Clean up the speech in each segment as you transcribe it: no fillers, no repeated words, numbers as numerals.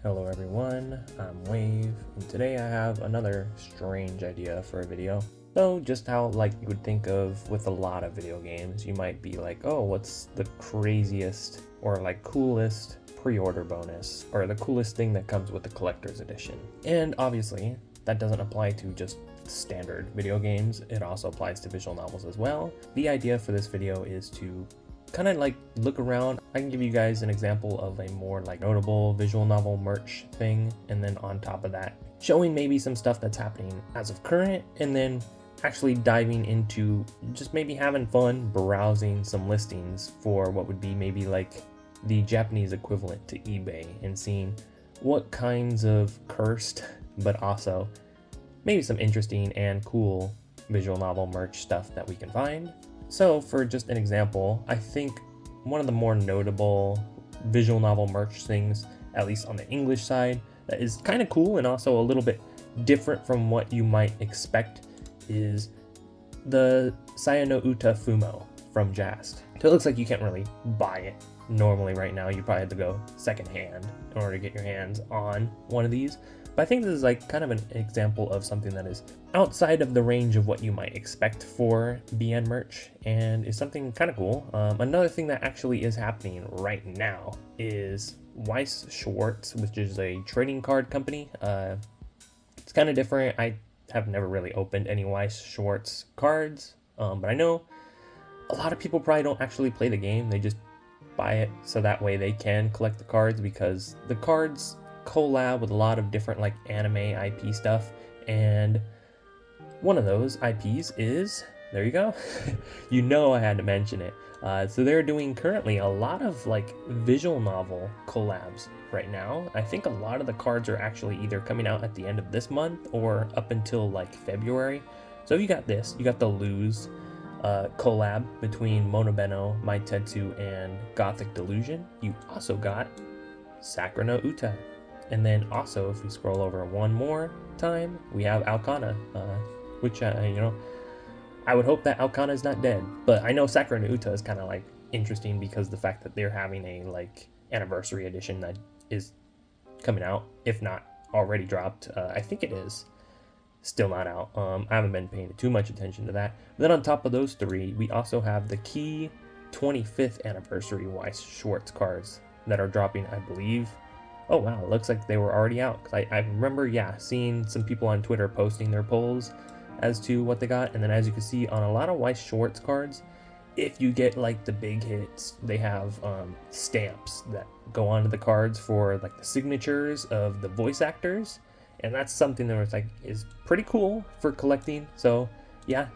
Hello everyone, I'm Wave, and today I have another strange idea for a video. So just how you would think of with a lot of video games, you might be like, oh, what's the craziest or coolest pre-order bonus, or the coolest thing that comes with the collector's edition. And obviously, that doesn't apply to just standard video games, it also applies to visual novels as well. The idea for this video is to kind of look around. I can give you guys an example of a more notable visual novel merch thing, and then on top of that showing maybe some stuff that's happening as of current, and then actually diving into just maybe having fun browsing some listings for what would be maybe the Japanese equivalent to eBay, and seeing what kinds of cursed but also maybe some interesting and cool visual novel merch stuff that we can find. So for just an example, I think one of the more notable visual novel merch things, at least on the English side, that is kind of cool and also a little bit different from what you might expect, is the Sayano Uta Fumo from Jast. So it looks like you can't really buy it normally right now. You probably have to go secondhand in order to get your hands on one of these. But I think this is kind of an example of something that is outside of the range of what you might expect for BN merch, and is something kind of cool. Another thing that actually is happening right now is Weiss Schwarz, which is a trading card company. It's kind of different. I have never really opened any Weiss Schwarz cards, but I know a lot of people probably don't actually play the game. They just buy it so that way they can collect the cards, because the cards collab with a lot of different anime IP stuff, and one of those IPs is, there you go, you know I had to mention it. So they're doing currently a lot of visual novel collabs right now. I think a lot of the cards are actually either coming out at the end of this month or up until February. So you got this, you got the Lose collab between Monobeno, Mai Tetsu, and Gothic Delusion. You also got Sakura no Uta. And then also, if we scroll over one more time, we have Alcana, which, I would hope that Alcana is not dead. But I know Sakura no Uta is kind of interesting because the fact that they're having a anniversary edition that is coming out, if not already dropped. I think it is still not out. I haven't been paying too much attention to that. But then on top of those three, we also have the key 25th anniversary Weiss Schwarz cards that are dropping, I believe. Oh wow, it looks like they were already out. I remember, seeing some people on Twitter posting their polls as to what they got. And then as you can see on a lot of Weiss Schwarz cards, if you get the big hits, they have stamps that go onto the cards for the signatures of the voice actors. And that's something that is pretty cool for collecting. So yeah,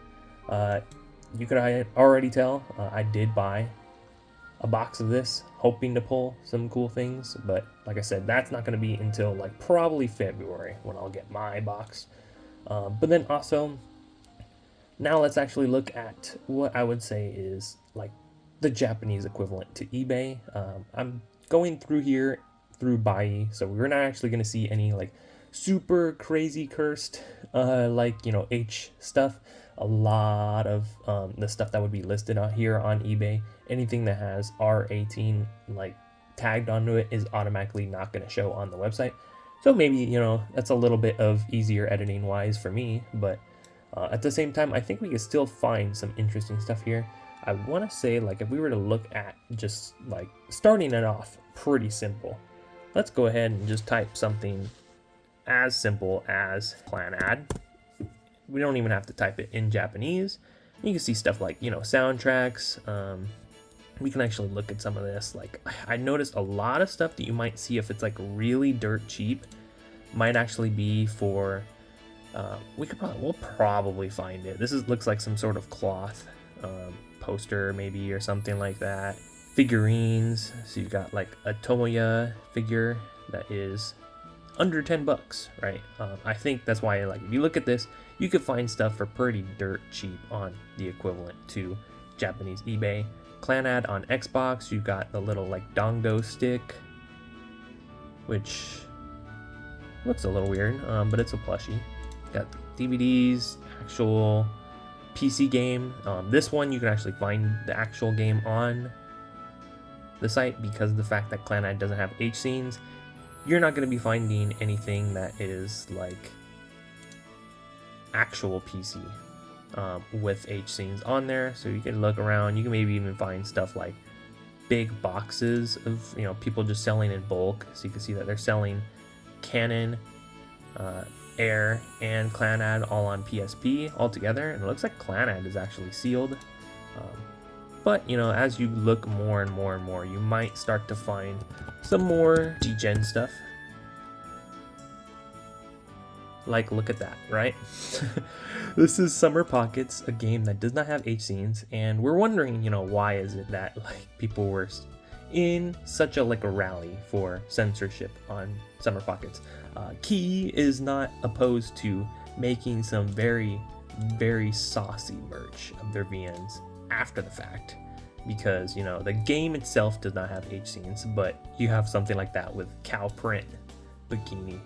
you could already tell I did buy a box of this, hoping to pull some cool things, but like I said, that's not going to be until probably February when I'll get my box. But then also, now let's actually look at what I would say is the Japanese equivalent to eBay. I'm going through here through Bai, so we're not actually going to see any super crazy cursed H stuff. A lot of the stuff that would be listed out here on eBay, anything that has R18 tagged onto it, is automatically not going to show on the website. So maybe that's a little bit of easier editing wise for me, but at the same time I think we can still find some interesting stuff here. I want to say if we were to look at just starting it off pretty simple, let's go ahead and just type something as simple as Clannad. We don't even have to type it in Japanese. You can see stuff soundtracks. We can actually look at some of this. I noticed a lot of stuff that you might see if it's really dirt cheap might actually be for, we'll probably find it. This looks like some sort of cloth poster maybe, or something like that. Figurines. So you've got a Tomoya figure that is under 10 bucks, right? I think that's why if you look at this, you could find stuff for pretty dirt cheap on the equivalent to Japanese eBay. Clannad on Xbox, you got the little Dongdo stick, which looks a little weird, but it's a plushie. Got DVDs, actual PC game. This one you can actually find the actual game on the site because of the fact that Clannad doesn't have H scenes. you're not going to be finding anything that is like actual PC with H scenes on there. So you can look around, you can maybe even find stuff like big boxes of, you know, people just selling in bulk. So you can see that they're selling Canon, Air, and Clannad all on PSP all together, and it looks like Clannad is actually sealed. But you know, as you look more and more and more, you might start to find some more G-Gen stuff. Like, look at that, right? This is Summer Pockets, a game that does not have H scenes, and we're wondering, you know, why is it that like people were in such a like a rally for censorship on Summer Pockets. Key is not opposed to making some very, very saucy merch of their VNs after the fact, because you know the game itself does not have H scenes, but you have something like that with cow print bikini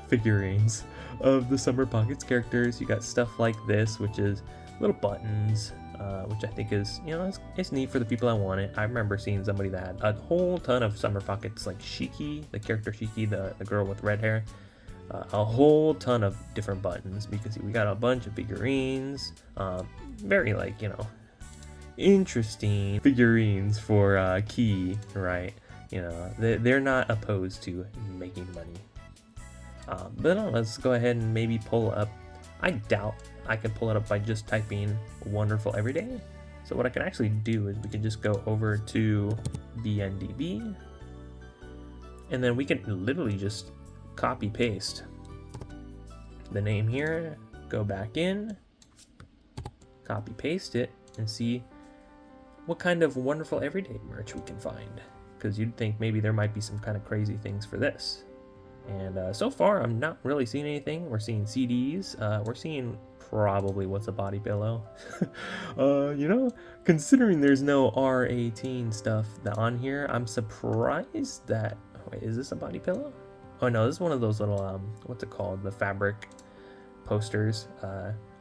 figurines of the Summer Pockets characters. You got stuff like this, which is little buttons, which I think is, you know, it's neat for the people that want it. I remember seeing somebody that had a whole ton of Summer Pockets, like Shiki, the character Shiki, the girl with red hair, a whole ton of different buttons, because we got a bunch of figurines, very like, you know, interesting figurines for Key, right? You know, they're not opposed to making money. But no, let's go ahead and maybe pull up. I doubt I can pull it up by just typing Wonderful Everyday. So what I can actually do is we can just go over to VNDB, and then we can literally just copy paste the name here, go back in, copy paste it, and see what kind of Wonderful Everyday merch we can find. Because you'd think maybe there might be some kind of crazy things for this. And so far, I'm not really seeing anything. We're seeing CDs. We're seeing probably What's a Body Pillow. You know, considering there's no R18 stuff on here, I'm surprised that... Wait, is this a body pillow? Oh no, this is one of those little, what's it called? The fabric posters.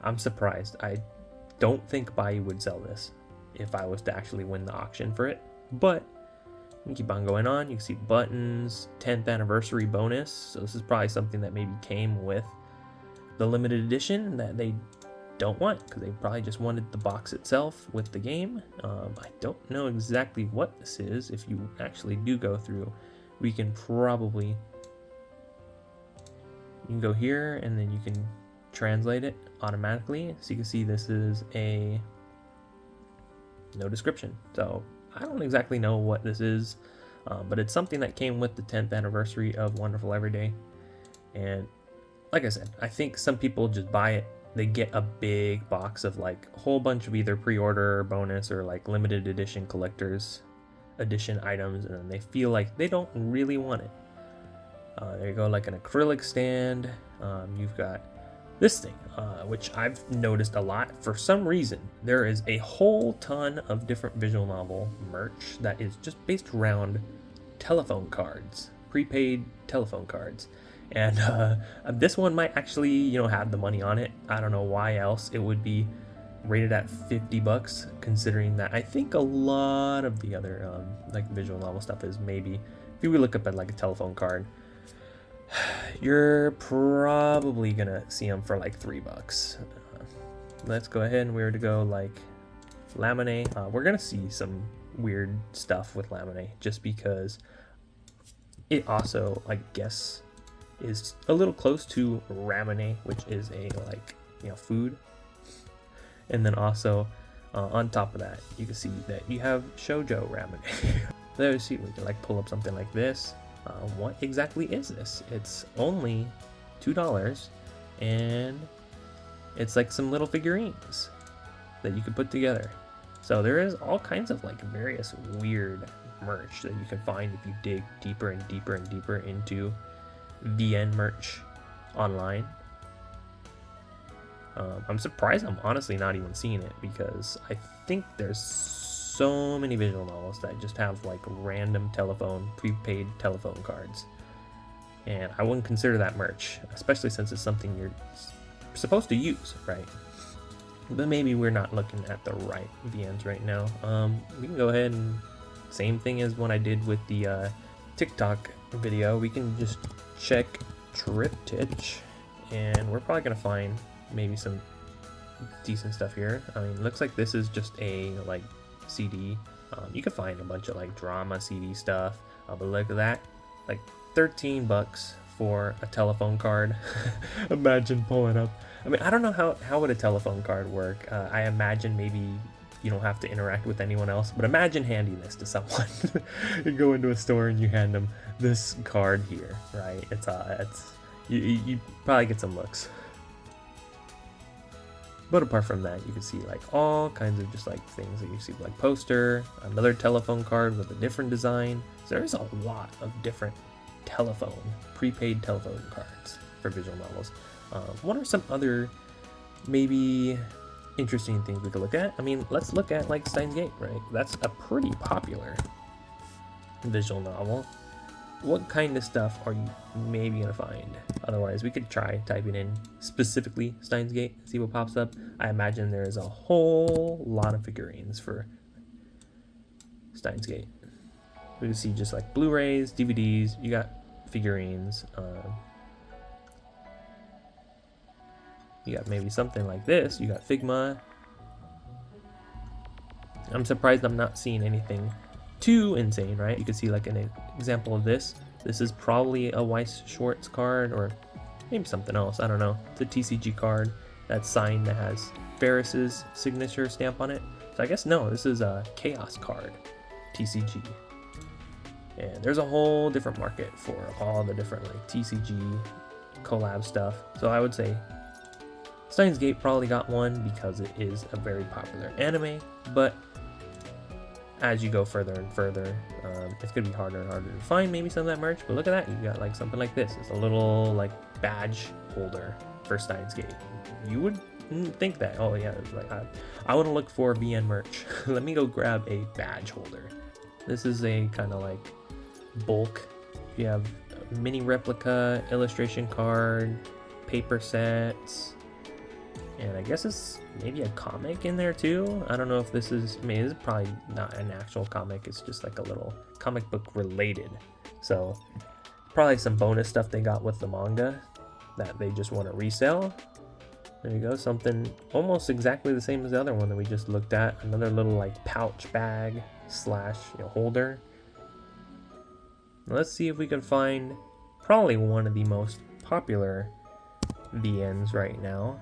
I'm surprised. I don't think Bai would sell this if I was to actually win the auction for it. But we keep on going on. You can see buttons, 10th anniversary bonus. So this is probably something that maybe came with the limited edition that they don't want, because they probably just wanted the box itself with the game. I don't know exactly what this is. If you actually do go through, we can probably, you can go here and then you can translate it automatically. So you can see this is a no description. So I don't exactly know what this is, but it's something that came with the 10th anniversary of Wonderful Everyday. And like I said, I think some people just buy it. They get a big box of like a whole bunch of either pre-order bonus or like limited edition collector's edition items, and then they feel like they don't really want it. There you go, like an acrylic stand. You've got this thing, which I've noticed a lot. For some reason, there is a whole ton of different visual novel merch that is just based around telephone cards, prepaid telephone cards. And this one might actually, you know, have the money on it. I don't know why else it would be rated at $50, considering that I think a lot of the other like visual novel stuff is maybe, if you would look up at like a telephone card, you're probably gonna see them for like $3. Let's go ahead and we're to go like Lamine. We're gonna see some weird stuff with Lamine, just because it also, I guess, is a little close to ramune, which is a like, you know, food. And then also on top of that, you can see that you have shoujo ramune. Let's see, we can like pull up something like this. What exactly is this? It's only $2, and it's like some little figurines that you can put together. So there is all kinds of like various weird merch that you can find if you dig deeper and deeper and deeper into VN merch online. I'm surprised I'm honestly not even seeing it, because I think there's so many visual novels that just have like random prepaid telephone cards, and I wouldn't consider that merch, especially since it's something you're supposed to use, right? But maybe we're not looking at the right VNs right now. We can go ahead and same thing as when I did with the TikTok video, we can just check Triptych, and we're probably gonna find maybe some decent stuff here. I mean, looks like this is just a like CD. You can find a bunch of like drama CD stuff, but look at that, like 13 bucks for a telephone card. Imagine pulling up. I mean, I don't know how would a telephone card work. I imagine maybe you don't have to interact with anyone else, but imagine handing this to someone. You go into a store and you hand them this card here, right? It's you probably get some looks. But apart from that, you can see like all kinds of just like things that you see, like poster, another telephone card with a different design. So there's a lot of different prepaid telephone cards for visual novels. What are some other maybe interesting things we could look at? I mean, let's look at like Steins Gate, right? That's a pretty popular visual novel. What kind of stuff are you maybe gonna find? Otherwise, we could try typing in specifically Steins Gate, see what pops up. I imagine there's a whole lot of figurines for Steins Gate. We can see just like Blu-rays, DVDs, you got figurines. You got maybe something like this. You got Figma. I'm surprised I'm not seeing anything too insane, right? You can see like an example of this. This is probably a Weiss Schwarz card, or maybe something else. I don't know. It's a TCG card that's signed that has Ferris's signature stamp on it. So I guess no, this is a Chaos card, TCG. And there's a whole different market for all the different like TCG collab stuff. So I would say Steins Gate probably got one because it is a very popular anime, but as you go further and further, it's gonna be harder and harder to find maybe some of that merch. But look at that, you got like something like this. It's a little like badge holder for Steins Gate. You would think that, oh yeah, like I want to look for VN merch. Let me go grab a badge holder. This is a kind of like bulk. You have a mini replica, illustration card, paper sets, and I guess it's maybe a comic in there too. I don't know if this is, I mean, this is probably not an actual comic. It's just like a little comic book related. So probably some bonus stuff they got with the manga that they just want to resell. There you go, something almost exactly the same as the other one that we just looked at. Another little like pouch bag slash holder. Let's see if we can find probably one of the most popular VNs right now.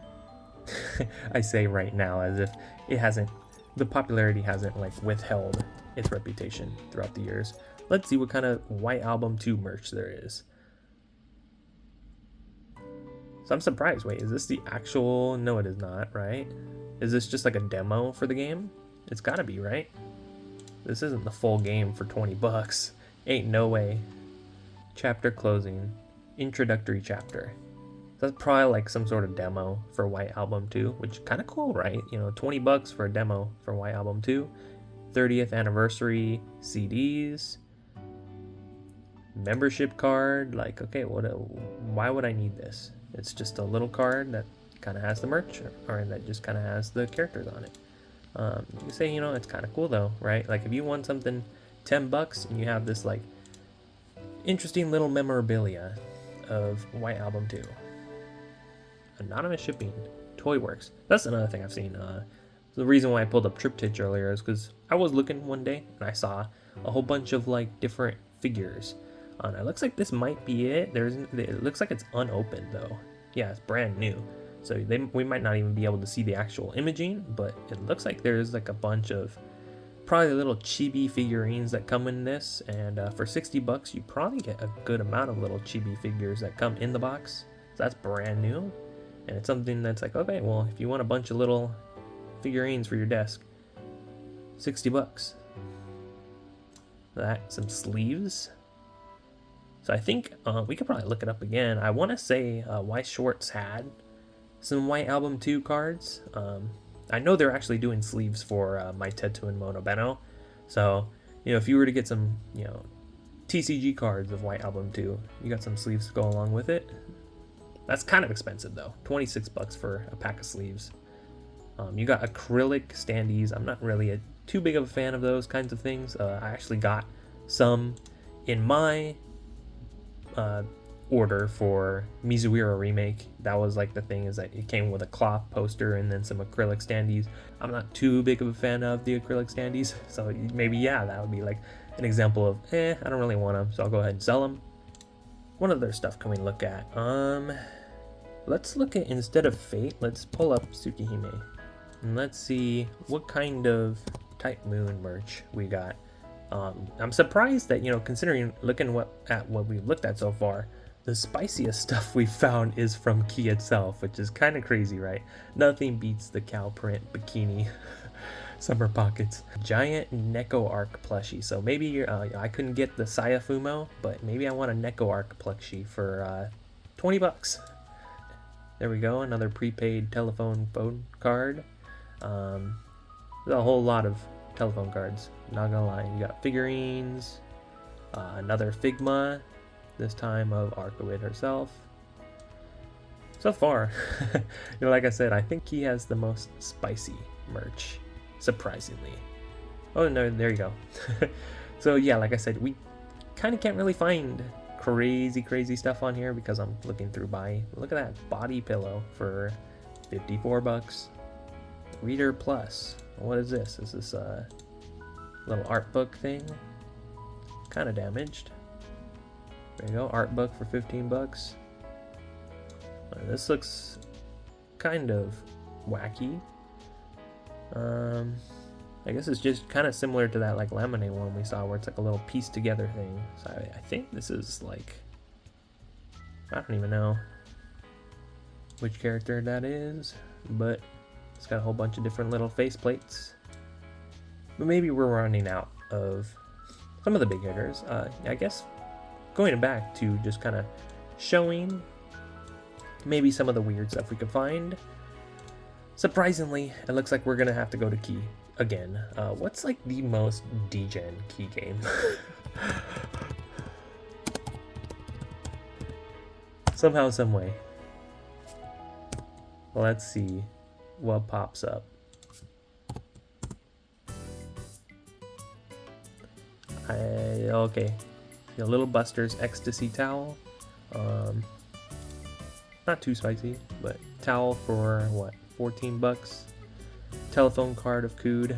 I say right now as if it hasn't, the popularity hasn't like withheld its reputation throughout the years. Let's see what kind of White Album 2 merch there is. So I'm surprised. Wait, is this the actual? No, it is not, right? Is this just like a demo for the game? It's gotta be, right? This isn't the full game for 20 bucks. Ain't no way. Chapter closing. Introductory chapter. That's probably like some sort of demo for White Album 2, which is kind of cool, right? 20 bucks for a demo for White Album 2. 30th anniversary CDs. Membership card. Like, okay, why would I need this? It's just a little card that kind of has the merch, or that just kind of has the characters on it. You say, it's kind of cool though, right? Like if you want something 10 bucks and you have this like interesting little memorabilia of White Album 2. Anonymous shipping, Toyworks. That's another thing I've seen. The reason why I pulled up Triptych earlier is because I was looking one day and I saw a whole bunch of like different figures on it. Looks like this might be it. It looks like it's unopened though. Yeah, it's brand new. So we might not even be able to see the actual imaging, but it looks like there's like a bunch of probably little chibi figurines that come in this. And for 60 bucks, you probably get a good amount of little chibi figures that come in the box. So that's brand new. And it's something that's like, okay, well, if you want a bunch of little figurines for your desk, 60 bucks. That, some sleeves. So I think we could probably look it up again. I want to say Weiss Schwarz had some White Album 2 cards. I know they're actually doing sleeves for My Tetu and Monobeno. So, if you were to get some, TCG cards of White Album 2, you got some sleeves to go along with it. That's kind of expensive though, 26 bucks for a pack of sleeves. You got acrylic standees. I'm not really too big of a fan of those kinds of things. I actually got some In my order for Mizuhiro Remake, that was like the thing, is that it came with a cloth poster and then some acrylic standees. I'm not too big of a fan of the acrylic standees, so maybe, yeah, that would be like an example of, I don't really want them, so I'll go ahead and sell them. What other stuff can we look at? Let's look at, instead of Fate, let's pull up Tsukihime. And let's see what kind of Type Moon merch we got. I'm surprised that, considering looking at what we've looked at so far, the spiciest stuff we found is from Key itself, which is kind of crazy, right? Nothing beats the cow print bikini summer pockets. Giant Neko Arc plushie. So maybe I couldn't get the Sayafumo, but maybe I want a Neko Arc plushie for 20 bucks. There we go, another prepaid telephone phone card. There's a whole lot of telephone cards, not gonna lie. You got figurines, another Figma, this time of Arkawid herself. So far, like I said, I think he has the most spicy merch, surprisingly. Oh no, there you go. So yeah, like I said, we kind of can't really find crazy stuff on here because I'm looking through by. Look at that body pillow for 54 bucks. Reader Plus. What is this? Is this a little art book thing? Kind of damaged. There you go, art book for 15 bucks. This looks kind of wacky. I guess it's just kind of similar to that like laminate one we saw, where it's like a little piece together thing. So I think this is like, I don't even know which character that is, but it's got a whole bunch of different little face plates. But maybe we're running out of some of the big hitters. I guess going back to just kind of showing maybe some of the weird stuff we could find. Surprisingly, it looks like we're gonna have to go to Key again. What's like the most degen Key game? Somehow, some way. Let's see what pops up. Okay, Little Buster's Ecstasy Towel. Not too spicy, but towel for what, 14 bucks. Telephone card of Cood.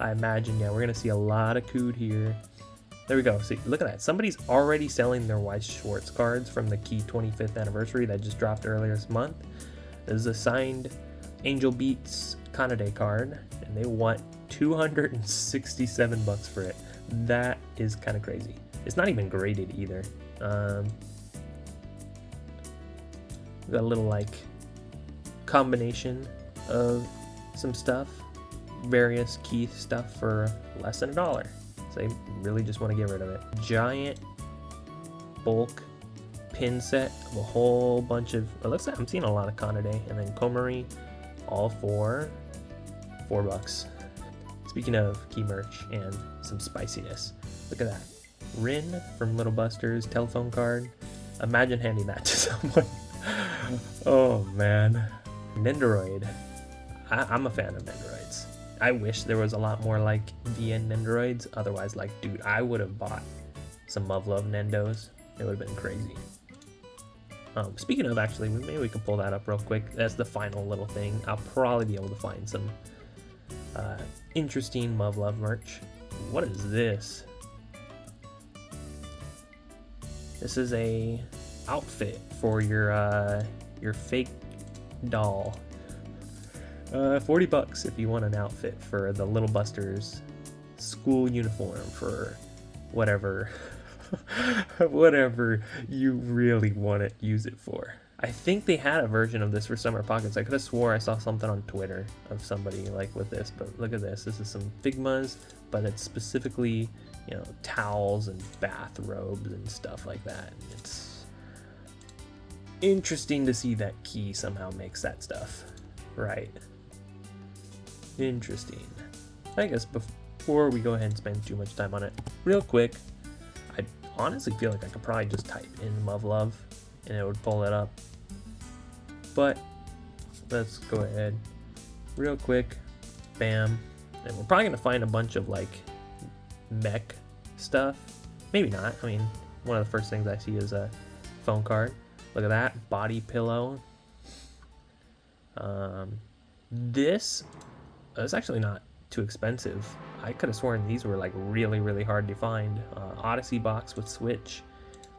I imagine, yeah, we're gonna see a lot of Cood here. There we go. See, look at that. Somebody's already selling their Weiss Schwarz cards from the Key 25th anniversary that just dropped earlier this month. This is a signed Angel Beats Kanade card, and they want 267 bucks for it. That is kind of crazy. It's not even graded either. Got a little like combination of some stuff, various Key stuff for less than $1. So I really just want to get rid of it. Giant bulk pin set of a whole bunch of, it looks like I'm seeing a lot of Kanade, and then Komari, all for $4. Speaking of Key merch and some spiciness, look at that. Rin from Little Buster's telephone card. Imagine handing that to someone. Oh man. Nendoroid. I'm a fan of Nendoroids. I wish there was a lot more like VN Nendoroids. Otherwise, like, dude, I would have bought some Muv-Luv Nendos. It would have been crazy. Speaking of, actually, maybe we can pull that up real quick. That's the final little thing. I'll probably be able to find some interesting Muv-Luv merch. What is this? This is a outfit for your fake doll. 40 bucks if you want an outfit for the Little Buster's school uniform for whatever whatever you really want to use it for. I think they had a version of this for Summer Pockets. I could have swore I saw something on Twitter of somebody like with this, but look at this. This is some Figmas, but it's specifically, towels and bathrobes and stuff like that. It's interesting to see that Key somehow makes that stuff, right? Interesting. I guess before we go ahead and spend too much time on it, real quick, I honestly feel like I could probably just type in Muv-Luv and it would pull it up. But let's go ahead real quick. Bam. And we're probably gonna find a bunch of like mech stuff. maybe not. I mean, one of the first things I see is a phone card. Look at that, body pillow. This is actually not too expensive. I could have sworn these were like really hard to find. Odyssey box with Switch,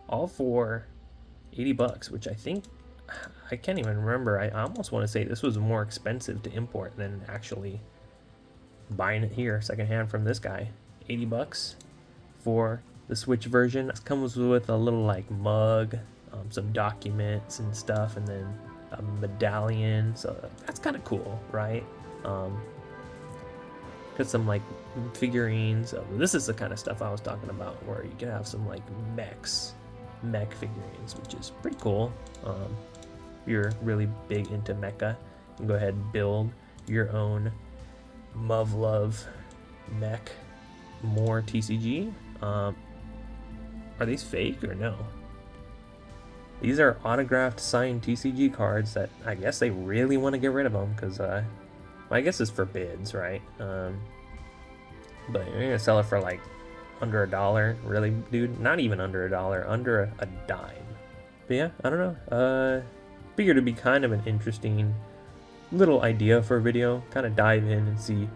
all for 80 bucks, which I think, I can't even remember. I almost want to say this was more expensive to import than actually buying it here secondhand from this guy. 80 bucks for the Switch version. It comes with a little like mug, some documents and stuff, and then a medallion. So that's kind of cool, right? Got some like figurines. This is the kind of stuff I was talking about, where you can have some like mech figurines, which is pretty cool. If you're really big into mecha, you can go ahead and build your own Muv-Luv mech. More TCG. Are these fake or no? These are autographed signed TCG cards that I guess they really want to get rid of them, because I guess it's for bids, right? But you're gonna sell it for like under $1, really, dude? Not even under $1, under a dime. But yeah, I don't know. Figured it'd be kind of an interesting little idea for a video. Kind of dive in and see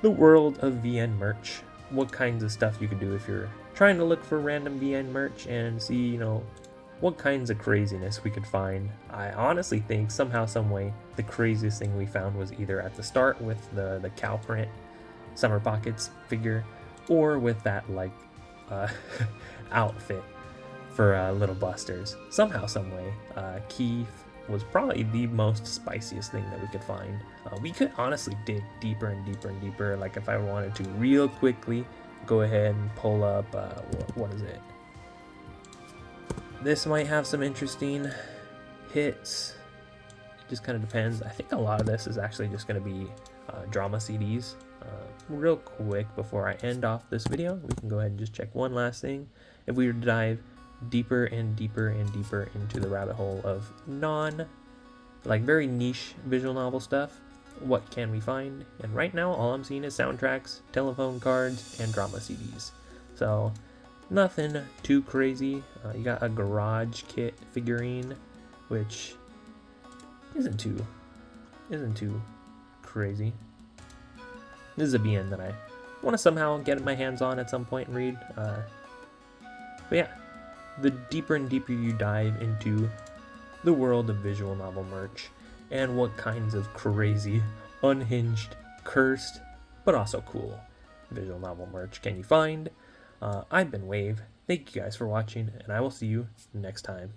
the world of VN merch. What kinds of stuff you could do if you're trying to look for random VN merch, and see, you know, what kinds of craziness we could find. I honestly think somehow, some way, the craziest thing we found was either at the start with the cow print Summer Pockets figure, or with that like outfit for Little Busters. Somehow, some way, Keith was probably the most spiciest thing that we could find. We could honestly dig deeper and deeper and deeper. Like if I wanted to real quickly go ahead and pull up, what is it? This might have some interesting hits. It just kind of depends. I think a lot of this is actually just going to be drama CDs. Real quick, before I end off this video, we can go ahead and just check one last thing. If we were to dive deeper and deeper and deeper into the rabbit hole of very niche visual novel stuff, what can we find? And right now, all I'm seeing is soundtracks, telephone cards, and drama CDs. So nothing too crazy. You got a Garage Kit figurine, which isn't too crazy. This is a BN that I want to somehow get my hands on at some point and read. But yeah, the deeper and deeper you dive into the world of visual novel merch, and what kinds of crazy, unhinged, cursed, but also cool visual novel merch can you find. I've been Wave. Thank you guys for watching, and I will see you next time.